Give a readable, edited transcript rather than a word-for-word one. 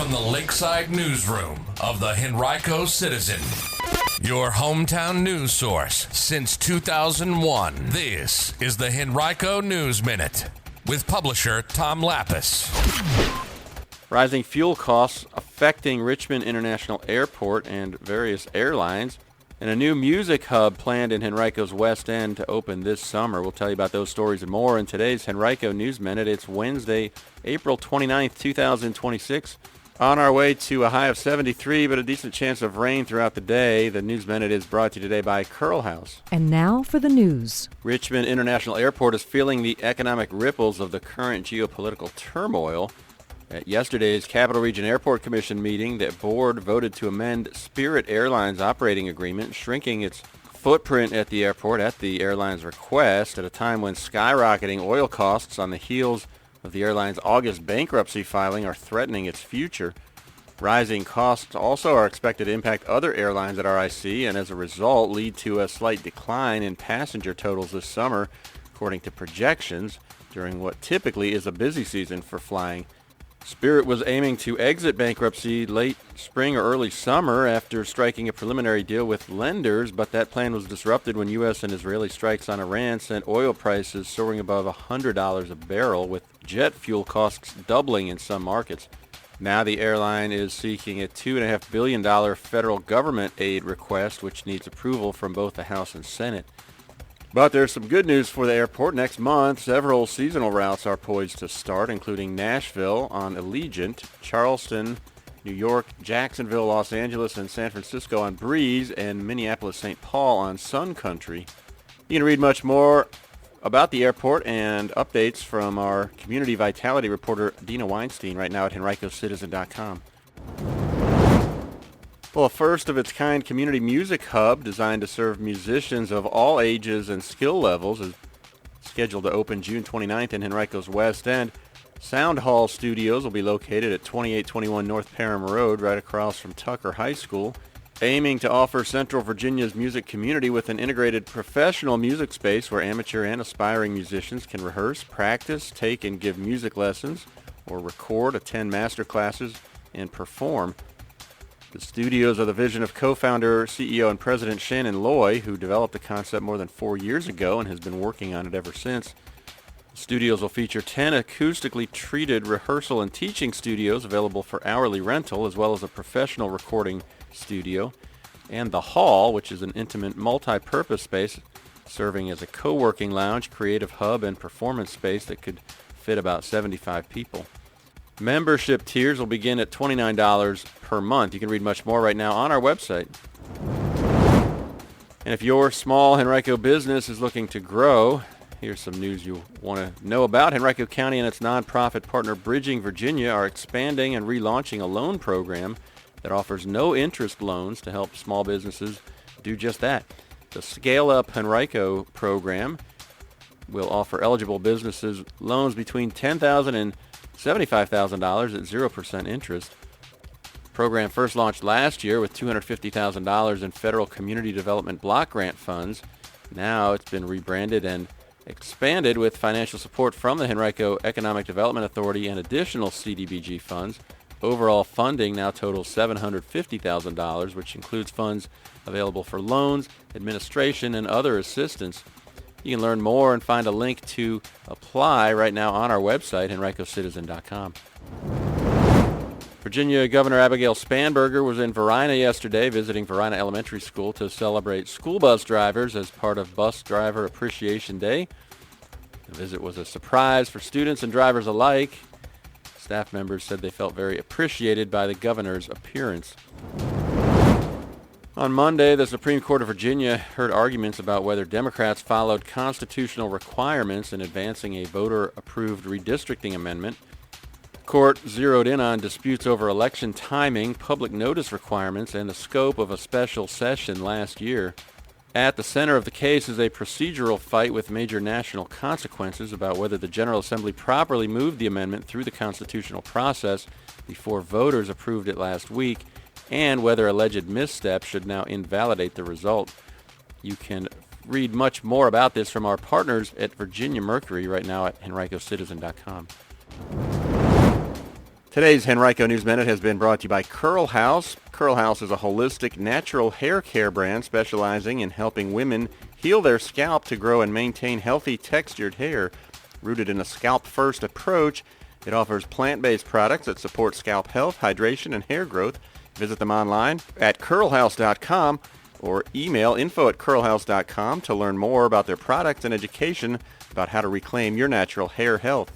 from the Lakeside Newsroom of the Henrico Citizen, your hometown news source since 2001. This is the Henrico News Minute with publisher Tom Lapis. Rising fuel costs affecting Richmond International Airport and various airlines, and a new music hub planned in Henrico's West End to open this summer. We'll tell you about those stories and more in today's Henrico News Minute. It's Wednesday, April 29th, 2026. On our way to a high of 73, but a decent chance of rain throughout the day. The News Minute is brought to you today by Curl House. And now for the news. Richmond International Airport is feeling the economic ripples of the current geopolitical turmoil. At yesterday's Capital Region Airport Commission meeting, the board voted to amend Spirit Airlines' operating agreement, shrinking its footprint at the airport at the airline's request at a time when skyrocketing oil costs on the heels of the airline's August bankruptcy filing are threatening its future. Rising costs also are expected to impact other airlines at RIC and as a result lead to a slight decline in passenger totals this summer, according to projections, during what typically is a busy season for flying. Spirit was aiming to exit bankruptcy late spring or early summer after striking a preliminary deal with lenders, but that plan was disrupted when U.S. and Israeli strikes on Iran sent oil prices soaring above $100 a barrel, with jet fuel costs doubling in some markets. Now the airline is seeking a $2.5 billion federal government aid request, which needs approval from both the House and Senate. But there's some good news for the airport. Next month, several seasonal routes are poised to start, including Nashville on Allegiant, Charleston, New York, Jacksonville, Los Angeles, and San Francisco on Breeze, and Minneapolis-St. Paul on Sun Country. You can read much more about the airport and updates from our community vitality reporter, Dina Weinstein, right now at henricocitizen.com. Well, a first-of-its-kind community music hub designed to serve musicians of all ages and skill levels is scheduled to open June 29th in Henrico's West End. Sound Hall Studios will be located at 2821 North Parham Road, right across from Tucker High School, aiming to offer Central Virginia's music community with an integrated professional music space where amateur and aspiring musicians can rehearse, practice, take and give music lessons, or record, attend master classes, and perform. The studios are the vision of co-founder, CEO, and president Shannon Loy, who developed the concept more than 4 years ago and has been working on it ever since. The studios will feature 10 acoustically treated rehearsal and teaching studios available for hourly rental, as well as a professional recording studio, and the Hall, which is an intimate multi-purpose space serving as a co-working lounge, creative hub, and performance space that could fit about 75 people. Membership tiers will begin at $29 per month. You can read much more right now on our website. And if your small Henrico business is looking to grow, here's some news you want to know about. Henrico County and its nonprofit partner Bridging Virginia are expanding and relaunching a loan program that offers no-interest loans to help small businesses do just that. The Scale Up Henrico program will offer eligible businesses loans between $10,000 and $75,000 at 0% interest. The program first launched last year with $250,000 in federal community development block grant funds. Now it's been rebranded and expanded with financial support from the Henrico Economic Development Authority and additional CDBG funds. Overall funding now totals $750,000, which includes funds available for loans, administration, and other assistance. You can learn more and find a link to apply right now on our website, henricocitizen.com. Virginia Governor Abigail Spanberger was in Varina yesterday visiting Varina Elementary School to celebrate school bus drivers as part of Bus Driver Appreciation Day. The visit was a surprise for students and drivers alike. Staff members said they felt very appreciated by the governor's appearance. On Monday, the Supreme Court of Virginia heard arguments about whether Democrats followed constitutional requirements in advancing a voter-approved redistricting amendment. The court zeroed in on disputes over election timing, public notice requirements, and the scope of a special session last year. At the center of the case is a procedural fight with major national consequences about whether the General Assembly properly moved the amendment through the constitutional process before voters approved it last week, and whether alleged missteps should now invalidate the result. You can read much more about this from our partners at Virginia Mercury right now at henricocitizen.com. Today's Henrico News Minute has been brought to you by Curl House. Curl House is a holistic natural hair care brand specializing in helping women heal their scalp to grow and maintain healthy textured hair. Rooted in a scalp-first approach, it offers plant-based products that support scalp health, hydration, and hair growth. Visit them online at curlhouse.com or email info@curlhouse.com to learn more about their products and education about how to reclaim your natural hair health.